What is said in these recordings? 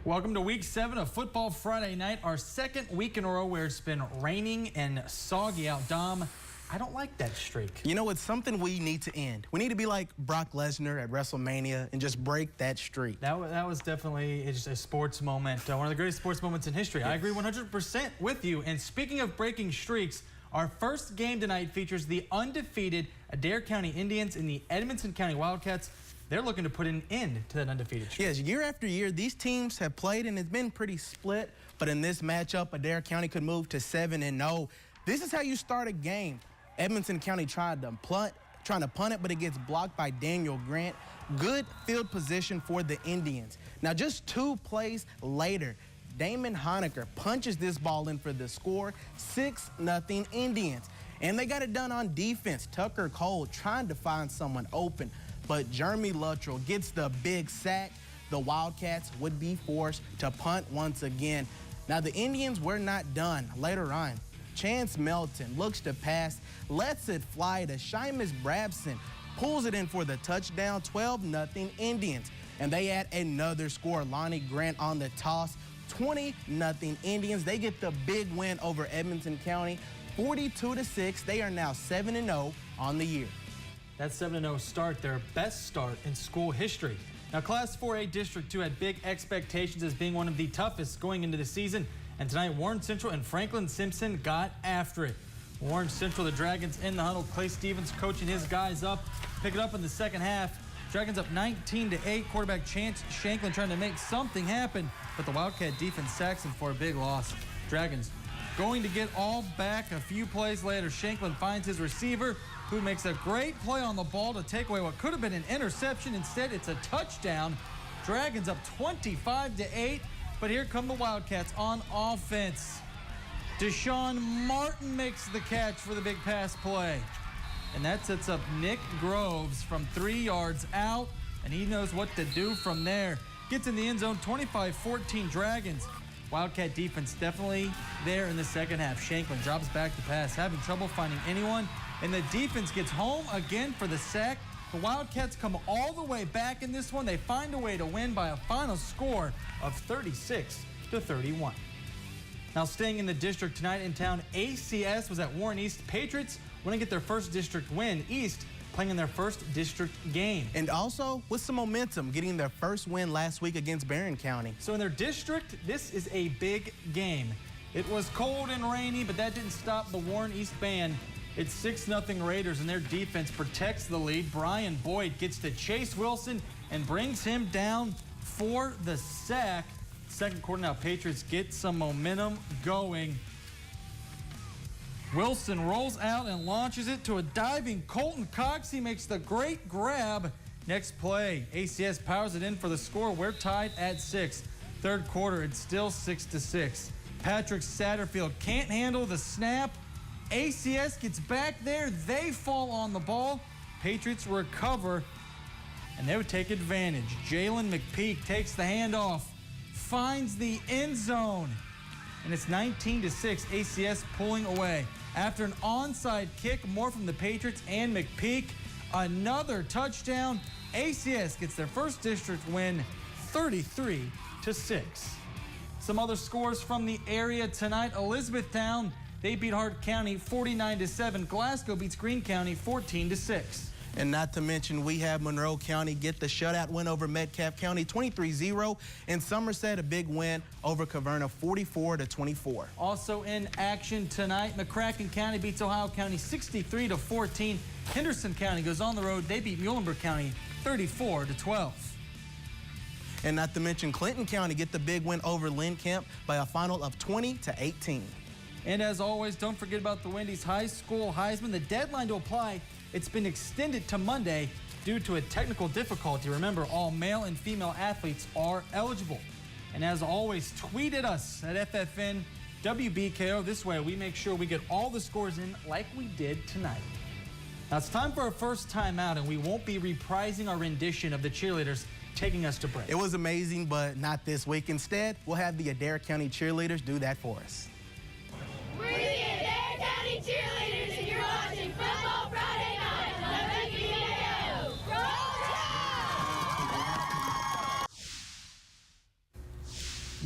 Welcome to week 7 of Football Friday Night, our second week in a row where it's been raining and soggy out. Dom, I don't like that streak. You know, it's something we need to end. We need to be like Brock Lesnar at WrestleMania and just break that streak. That was definitely just a sports moment, one of the greatest sports moments in history. Yes. I agree 100% with you. And speaking of breaking streaks, our first game tonight features the undefeated Adair County Indians and the Edmonson County Wildcats. They're looking to put an end to that undefeated streak. Yes, year after year, these teams have played and it's been pretty split. But in this matchup, Adair County could move to 7-0. This is how you start a game. Edmonson County trying to punt it, but it gets blocked by Daniel Grant. Good field position for the Indians. Now, just 2 plays later, Damon Honecker punches this ball in for the score, 6-0 Indians. And they got it done on defense. Tucker Cole trying to find someone open, but Jeremy Luttrell gets the big sack. The Wildcats would be forced to punt once again. Now, the Indians were not done. Later on, Chance Melton looks to pass, lets it fly to Seamus Brabson, pulls it in for the touchdown, 12-0 Indians. And they add another score. Lonnie Grant on the toss, 20-0 Indians. They get the big win over Edmonton County, 42-6. They are now 7-0 on the year. That 7-0 start, their best start in school history. Now, Class 4A District 2 had big expectations as being one of the toughest going into the season. And tonight, Warren Central and Franklin Simpson got after it. Warren Central, the Dragons in the huddle. Clay Stevens coaching his guys up. Pick it up in the second half. Dragons up 19-8. Quarterback Chance Shanklin trying to make something happen, but the Wildcat defense sacks him for a big loss. Dragons going to get all back a few plays later. Shanklin finds his receiver, who makes a great play on the ball to take away what could have been an interception. Instead, it's a touchdown. Dragons up 25-8, but here come the Wildcats on offense. Deshaun Martin makes the catch for the big pass play. And that sets up Nick Groves from 3 yards out, and he knows what to do from there. Gets in the end zone, 25-14 Dragons. Wildcat defense definitely there in the second half. Shanklin drops back to pass, having trouble finding anyone, and the defense gets home again for the sack. The Wildcats come all the way back in this one. They find a way to win by a final score of 36-31. Now, staying in the district tonight in town, ACS was at Warren East. Patriots want to get their first district win. East playing in their first district game. And also with some momentum, getting their first win last week against Barron County. So in their district, this is a big game. It was cold and rainy, but that didn't stop the Warren East band. It's 6-0 Raiders, and their defense protects the lead. Brian Boyd gets to Chase Wilson and brings him down for the sack. Second quarter now, Patriots get some momentum going. Wilson rolls out and launches it to a diving Colton Cox. He makes the great grab. Next play, ACS powers it in for the score. We're tied at 6. Third quarter, it's still 6-6. Patrick Satterfield can't handle the snap. ACS gets back there. They fall on the ball. Patriots recover, and they would take advantage. Jalen McPeak takes the handoff, finds the end zone, and it's 19-6. ACS pulling away. After an onside kick, more from the Patriots and McPeak. Another touchdown. ACS gets their first district win, 33-6. Some other scores from the area tonight. Elizabethtown, they beat Hart County 49-7. Glasgow beats Greene County 14-6. And not to mention, we have Monroe County get the shutout win over Metcalfe County 23-0. And Somerset a big win over Caverna 44-24. Also in action tonight, McCracken County beats Ohio County 63-14. Henderson County goes on the road. They beat Muhlenberg County 34-12. And not to mention, Clinton County get the big win over Lynn Kemp by a final of 20-18. And as always, don't forget about the Wendy's High School Heisman. The deadline to apply, it's been extended to Monday due to a technical difficulty. Remember, all male and female athletes are eligible. And as always, tweet at us at FFN WBKO. This way, we make sure we get all the scores in like we did tonight. Now, it's time for our first time out, and we won't be reprising our rendition of the cheerleaders taking us to break. It was amazing, but not this week. Instead, we'll have the Adair County cheerleaders do that for us. We're the Adair County cheerleaders, and you're watching Football Friday Night on WBKO. Roll Tide!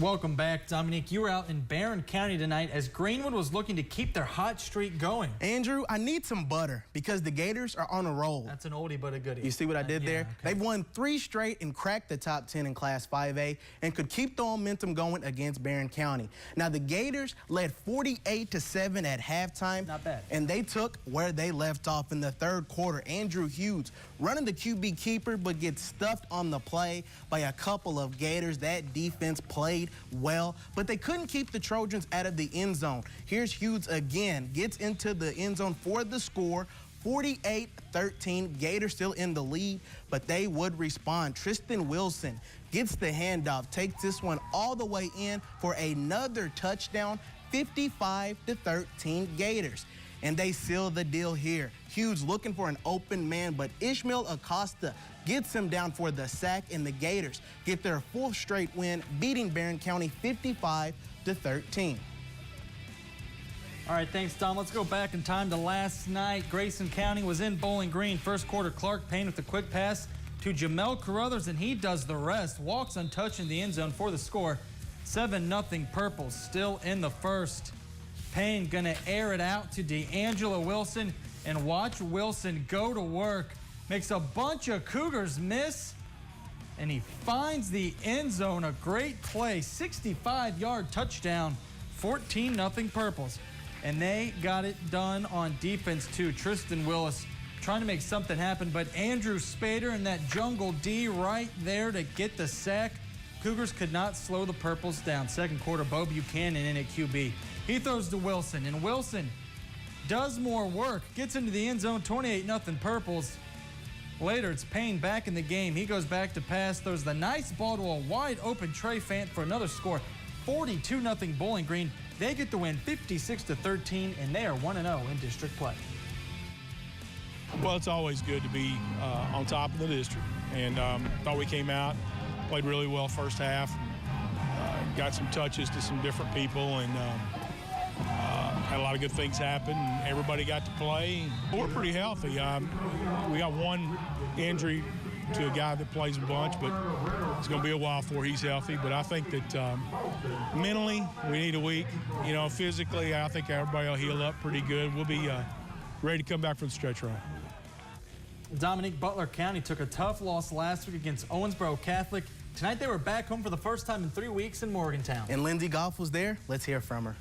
Welcome back, Dominique. You were out in Barron County tonight as Greenwood was looking to keep their hot streak going. Andrew, I need some butter because the Gators are on a roll. That's an oldie but a goodie. You see what I did there? Okay. They've won 3 straight and cracked the top 10 in Class 5A and could keep the momentum going against Barron County. Now, the Gators led 48-7 at halftime. Not bad. And they took where they left off in the third quarter. Andrew Hughes running the QB keeper but gets stuffed on the play by a couple of Gators. That defense played well, but they couldn't keep the Trojans out of the end zone. Here's Hughes again, gets into the end zone for the score. 48-13, Gators still in the lead, but they would respond. Tristan Wilson gets the handoff, takes this one all the way in for another touchdown, 55-13 Gators. And they seal the deal here. Hughes looking for an open man, but Ishmael Acosta gets him down for the sack, and the Gators get their 4th straight win, beating Barron County 55-13. All right, thanks, Tom. Let's go back in time to last night. Grayson County was in Bowling Green. First quarter, Clark Payne with a quick pass to Jamel Carruthers, and he does the rest. Walks untouched in the end zone for the score. 7-0 Purple, still in the first. Payne gonna air it out to D'Angelo Wilson, and watch Wilson go to work. Makes a bunch of Cougars miss, and he finds the end zone. A great play, 65-yard touchdown, 14-0 Purples. And they got it done on defense too. Tristan Willis trying to make something happen, but Andrew Spader and that Jungle D right there to get the sack. Cougars could not slow the Purples down. Second quarter, Bo Buchanan in at QB. He throws to Wilson, and Wilson does more work. Gets into the end zone, 28-0 Purples. Later, it's Payne back in the game. He goes back to pass, throws the nice ball to a wide-open Trey Fant for another score. 42-0 Bowling Green. They get the win 56-13, and they are 1-0 in district play. Well, it's always good to be on top of the district, and thought we came out, played really well first half, got some touches to some different people, and had a lot of good things happen, and everybody got to play. We're pretty healthy. We got one injury to a guy that plays a bunch, but it's going to be a while before he's healthy. But I think that mentally, we need a week. You know, physically, I think everybody will heal up pretty good. We'll be ready to come back for the stretch run. Dominique, Butler County took a tough loss last week against Owensboro Catholic. Tonight, they were back home for the first time in 3 weeks in Morgantown. And Lindsay Goff was there. Let's hear from her.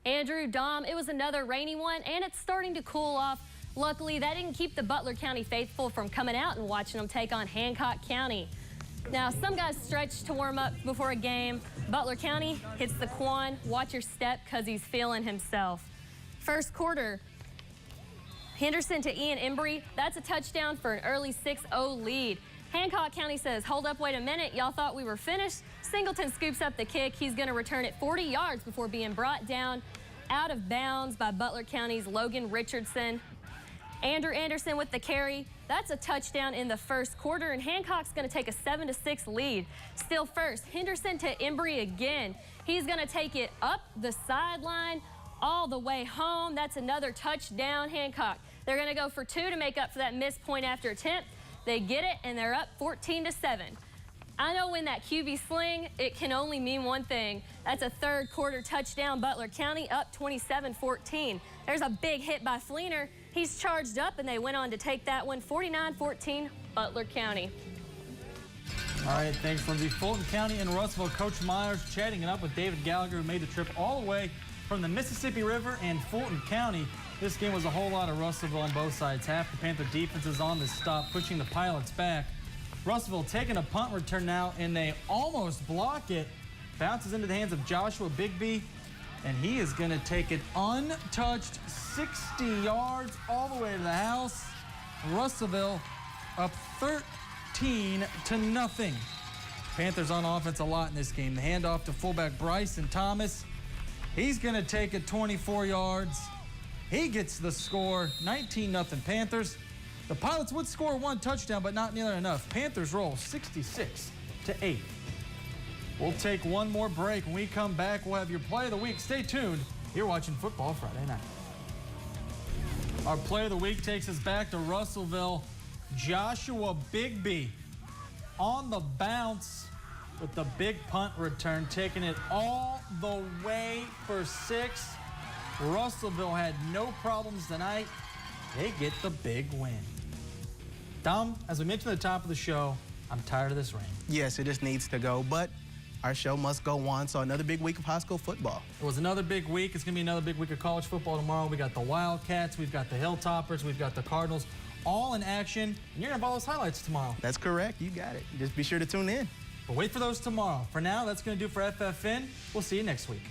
Andrew, Dom, it was another rainy one, and it's starting to cool off. Luckily, that didn't keep the Butler County faithful from coming out and watching them take on Hancock County. Now, some guys stretch to warm up before a game. Butler County hits the Quan. Watch your step because he's feeling himself. First quarter, Henderson to Ian Embry. That's a touchdown for an early 6-0 lead. Hancock County says, hold up, wait a minute. Y'all thought we were finished? Singleton scoops up the kick. He's going to return it 40 yards before being brought down out of bounds by Butler County's Logan Richardson. Andrew Anderson with the carry. That's a touchdown in the first quarter, and Hancock's going to take a 7-6 lead. Still first, Henderson to Embry again. He's going to take it up the sideline all the way home. That's another touchdown, Hancock. They're going to go for 2 to make up for that missed point after attempt. They get it, and they're up 14-7. I know when that QB sling, it can only mean one thing. That's a third quarter touchdown, Butler County up 27-14. There's a big hit by Fleener. He's charged up, and they went on to take that one 49-14, Butler County. All right, thanks, Lindsay. Fulton County and Russellville, Coach Myers chatting it up with David Gallagher, who made the trip all the way from the Mississippi River and Fulton County. This game was a whole lot of Russellville on both sides. Half the Panther defense is on the stop, pushing the Pilots back. Russellville taking a punt return now, and they almost block it. Bounces into the hands of Joshua Bigby, and he is going to take it untouched 60 yards all the way to the house. Russellville up 13-0. Panthers on offense a lot in this game. The handoff to fullback Bryson Thomas. He's going to take it 24 yards. He gets the score, 19-0 Panthers. The Pilots would score 1 touchdown, but not nearly enough. Panthers roll 66-8. We'll take one more break. When we come back, we'll have your play of the week. Stay tuned. You're watching Football Friday Night. Our play of the week takes us back to Russellville. Joshua Bigby on the bounce with the big punt return, taking it all the way for 6. Russellville had no problems tonight. They get the big win. Dom, as we mentioned at the top of the show, I'm tired of this rain. Yes, it just needs to go, but our show must go on. So another big week of high school football. It was another big week. It's going to be another big week of college football tomorrow. We got the Wildcats, we've got the Hilltoppers, we've got the Cardinals, all in action. And you're going to have all those highlights tomorrow. That's correct. You got it. Just be sure to tune in. But wait for those tomorrow. For now, that's going to do for FFN. We'll see you next week.